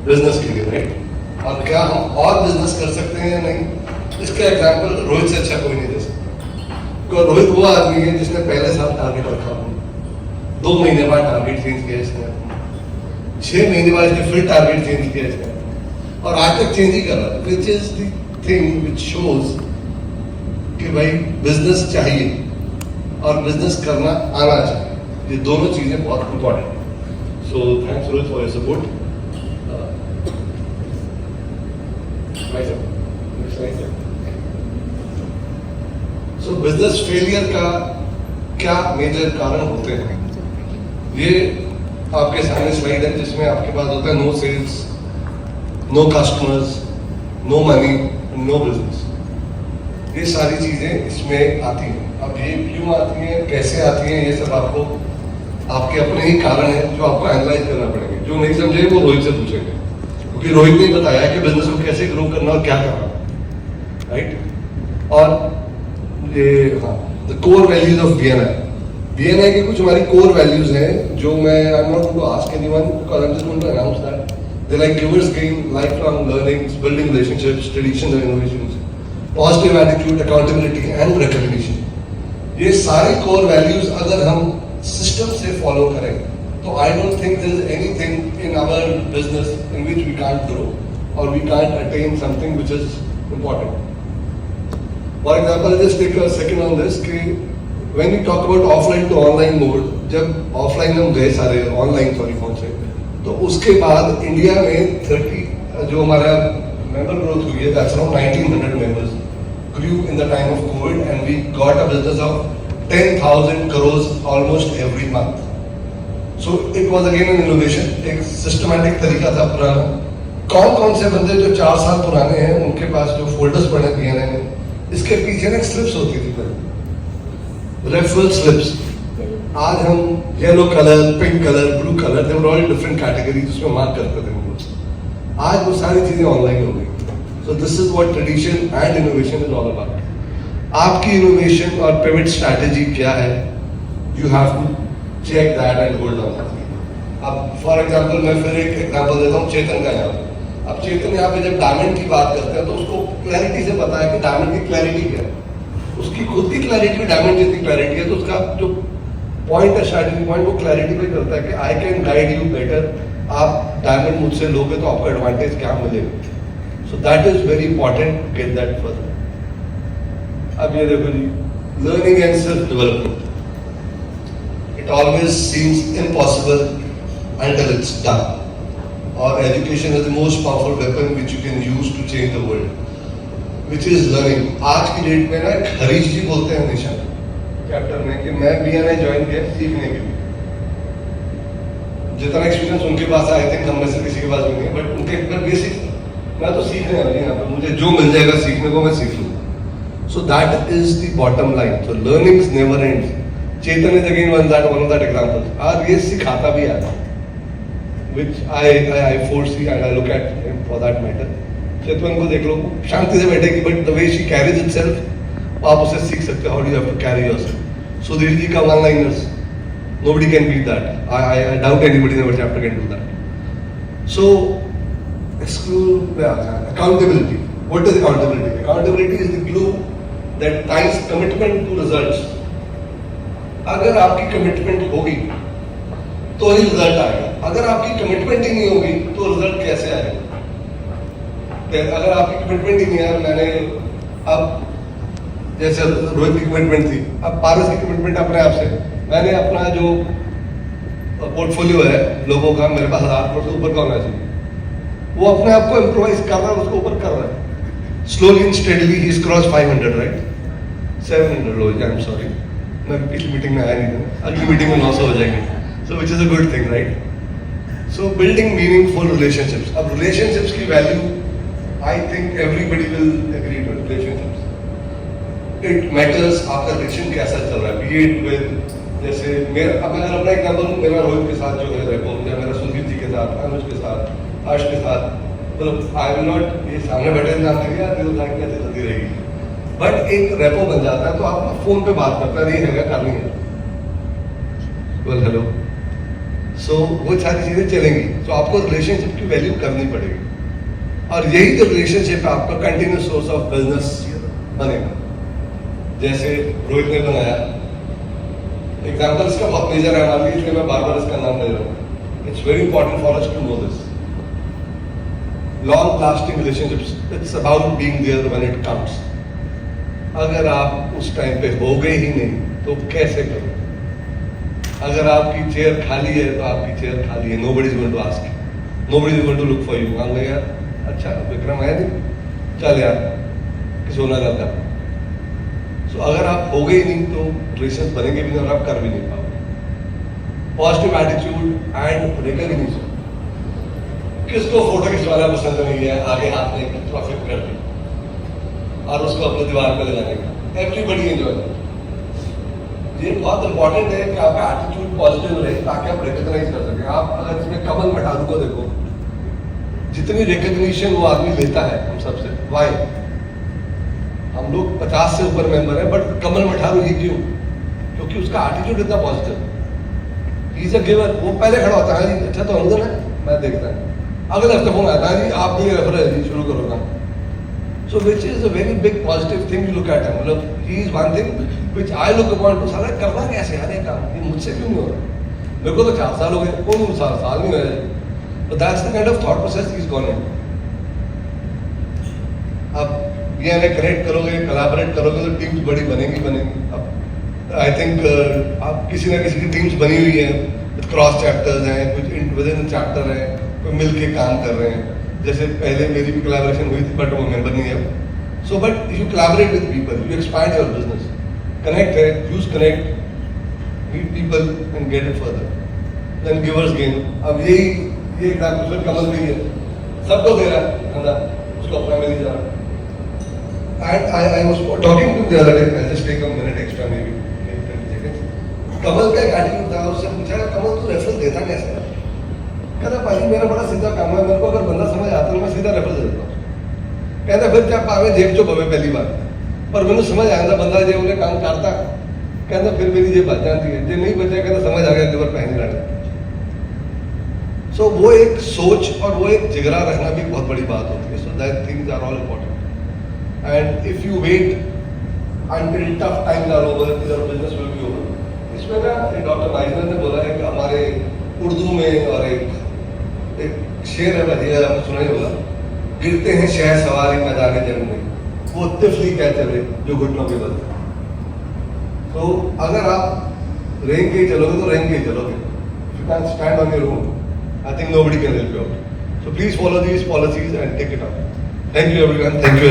Business के लिए, right? और क्या हम और बिजनेस कर सकते हैं या नहीं, इसका एग्जाम्पल रोहित से अच्छा कोई नहीं दे सकता। रोहित वो आदमी है जिसने पहले साल टारगेट रखा, 2 महीने बाद टारगेट चेंज किया इसने, 6 महीने बाद इसने फिर टारगेट चेंज किया इसने, और आज तक चेंज ही कर रहा है, which is the thing which shows कि भाई बिजनेस चाहिए और बिजनेस करना आना चाहिए, ये दोनों चीजें बहुत इंपॉर्टेंट है। So thanks Rohit for your support. So business failure का क्या मेजर कारण होते हैं, ये आपके सामने स्लाइड है जिसमें आपके पास होता है no sales, no customers, no money, no business. ये सारी चीजें इसमें आती हैं। अब ये क्यों आती हैं, कैसे आती हैं, ये सब आपको आपके अपने ही कारण है जो आपको एनालाइज करना पड़ेंगे। जो नहीं समझे वो रोहित से पूछेंगे, क्योंकि रोहित ने बताया कि बिजनेस को कैसे ग्रो करना और क्या करना, राइट? और ये हाँ, the core values of BNI की कुछ हमारी कोर वैल्यूज हैं जो मैं I am not going to ask anyone because I am just going to announce that they like givers gain, lifelong learnings, building relationships, traditions and innovations, positive attitude, accountability and recognition. ये सारी core values अगर हम system से follow करें तो I don't think there is anything in our business in which we can't grow और we can't attain something which is important. For example just take a second on this कि when we talk about offline to online mode, जब offline हम गए सारे online phone से, तो उसके बाद इंडिया में 30 जो हमारा मेंबर ग्रोथ हुई है, that's around 1900 members grew in the time of COVID and we got a business of 10,000 crores almost every month. So it was again an innovation, एक systematic तरीका था पुराना। कौन से बंदे जो 4 साल पुराने हैं उनके पास जो फोल्डर्स पड़े बीएनआई में, इसके पीछे ना स्लिप्स होती थी पहले, रेफरल स्लिप्स। आज हम yellow colour, pink colour, blue colour, they were all different category जिसमें मार्क करते थे हम। आज वो सारी चीजें ऑनलाइन हो गई। So this is what tradition and innovation is all about. आपकी innovation और pivot strategy क्या है? You have to check that and hold on. अब for example मैं फिर एक example देता हूँ चेतन का यहाँ पे। अब चेतन यहाँ पे जब डायमंड की बात करते हैं तो उसको क्लैरिटी से पता है कि डायमंड की क्लैरिटी क्या है। उसकी खुद की क्लैरिटी डायमंड जितनी क्लैरिटी है, तो उसका जो पॉइंट है, स्ट्रैटेजी पॉइंट, वो क्लैरिटी पे करता है कि I can guide you better. आप डायमंड मुझसे लोगे तो आपको एडवांटेज क्या मिलेगा। So that is very important to get that further. अब ये देखो जी, learning and self development. It always seems impossible until it's done. Or education is the most powerful weapon which you can use to change the world, which is learning. आज की date में ना हरीश जी बोलते हैं हमेशा चैप्टर में कि मैं बीएनआई ज्वाइन किया सीखने के लिए। जितना एक्सपीरियंस उनके पास है, आई थिंक हम में से किसी के पास भी नहीं है, बट उनके एक बेसिक मैं तो सीखने वाली यहाँ पे, मुझे जो मिल जाएगा सीखने को मैं सीख लूँ। So that is the bottom line. So learnings never ends. Chetan is again one of that example. और ये सिखाता भी आता है, which I foresee and I look at him for that matter. Chetan को देख लो, शांति से बैठेगी, but the way she carries itself आप उसे सीख सकते हो। How do you have to carry yourself. Sudhir ji का one liners, nobody can beat that. I doubt anybody in our chapter can do that. So accountability. What is accountability? Accountability is the glue that ties commitment to results. अगर आपकी commitment होगी तो ही result आएगा। अगर आपकी commitment ही नहीं होगी तो रिजल्ट कैसे आएगा? अगर आपकी कमिटमेंट ही नहीं है, मैंने अब जैसे रोहित की कमिटमेंट थी, अब पारस की कमिटमेंट अपने आप से, मैंने अपना जो पोर्टफोलियो है लोगों का, मेरे पास 1000 करोड़ से ऊपर का होना चाहिए, वो अपने आप को इम्प्रोवाइज कर रहा है, उसको ऊपर कर रहा है। Slowly and steadily he is cross 500, right? 700 low, I am sorry, मैं पिछली मीटिंग में आया नहीं था, अगली मीटिंग में 900 हो जाएंगे। So which is a good thing, right? So building meaningful relationships. अब रिलेशनशिप्स की value I think everybody will agree to. Relationships it matters, आपका रिलेशन कैसा चल रहा है, बी इट विद, जैसे मेरा, अब मैं अपना एग्जाम्पल दूं, मेरा रोहित के साथ जो है रेपो, मेरा सुधीर जी के साथ, अनुज के साथ, आश के साथ, मतलब आई विल नॉट, ये सामने बैठे इंसान थे यार तो लाइफ कैसे चलती रहेगी, बट एक रेपो बन जाता है तो आप फोन पे बात करता है, ये है करनी है, बोल हेलो। सो वो सारी चीजें चलेंगी। तो आपको रिलेशनशिप की वैल्यू करनी पड़ेगी, और यही जो रिलेशनशिप है आपका कंटिन्यूस सोर्स ऑफ बिजनेस बनेगा। जैसे रोहित ने बनाया एग्जाम्पल, इसका बहुत मेजर है हमारे लिए, इसलिए मैं बार बार इसका नाम ले रहा हूँ। It's very important for us to know this. Long lasting relationships, it's about being there when it comes. अगर आप उस टाइम पे हो गए ही नहीं तो कैसे करोगे? अगर आपकी चेयर खाली है तो आपकी चेयर खाली है, nobody is going to ask, nobody is going to look for you. मान लो यार अच्छा विक्रम है नहीं, चल यार किसी होना जाता है। सो अगर आप हो गए ही नहीं तो रिलेशन बनेंगे भी नहीं और आप कर भी नहीं पाओगे। Positive attitude and recognition. किसको फोटो खिंचवाना पसंद नहीं है, आगे हाथ में ट्रॉफी कर दी और उसको अपने दीवार पर लगाने का, एवरीबडी एंजॉय। ये बहुत इंपॉर्टेंट है कि आपका एटीट्यूड पॉजिटिव रहे ताकि आप रिकॉग्नाइज कर सकें। आप अगर इसमें कमल मठारू को देखो, जितनी रिकॉग्निशन वो आदमी लेता है हम सबसे, वाई? हम लोग 50 से ऊपर मेंबर हैं, बट कमल मठारू ही क्यों? क्योंकि उसका एटीट्यूड इतना positive. He is a giver. वो पहले खड़ा होता है, अच्छा तो अनुदान है, मैं देखता है, अगले हफ्ते फोन आता है जी आप भी रेफर जी शुरू करो ना। So which is a very big positive thing you look at him. मतलब he is one thing which I look upon to, साला करना कैसे यार ये काम, ये मुझसे क्यों नहीं हो रहा? मेरे को तो 4 साल हो गए, कौन 4 साल नहीं हुए। But that's the kind of thought process he's gone in. अब ये हमें कनेक्ट करोगे, कोलैबोरेट करोगे तो टीम्स बड़ी बनेगी। अब आई थिंक आप किसी ना किसी की टीम्स बनी हुई है, क्रॉस चैप्टर्स हैं, कुछ विद इन चैप्टर है, कोई मिल के काम कर रहे हैं। जैसे पहले मेरी भी कोलैबोरेशन हुई थी बट वो मेंबर नहीं है। So but you collaborate with people, you expand your business. Connect है, use connect, meet people and get it further, then givers gain. अब यही ये एग्जाम्पल कमल भी है, सबको दे रहा है धंधा, उसको अपना में नहीं जा रहा। And I was talking to the other day, I just take a minute extra maybe 20 seconds. Kamal का एक एटीट्यूड था, उससे पूछा कमल तू रेफरेंस देता कैसे है? कहता भाई मेरा बड़ा सीधा काम है, मेरे को अगर बंदा समझ आता है मैं सीधा रेफर दे देता हूँ। कहता फिर क्या पावे जेब चो भवे पहली बार, पर मैंने समझ आया बंदा जेब उन्हें काम करता। कहता फिर मेरी जेब बच जाती है, जो नहीं बचा कहता समझ आ गया लिवर पहन लाने। सो वो एक सोच और वो एक जिगरा रखना भी बहुत बड़ी बात होती है। So that things are all important, and if you wait until tough times are over your business will be over. इसमें ना डॉक्टर वाइजनर ने बोला है कि हमारे उर्दू में और एक शेर है, भजिया आपने सुना ही होगा, गिरते हैं शहर सवारी मैदान जंग में, वो तिफली क्या चले जो घुटनों के बल। तो अगर आप रेंग के ही चलोगे तो रेंग के ही चलोगे। You can stand on your own, I think nobody can help you out. So please follow these policies and take it out. Thank you everyone, thank you.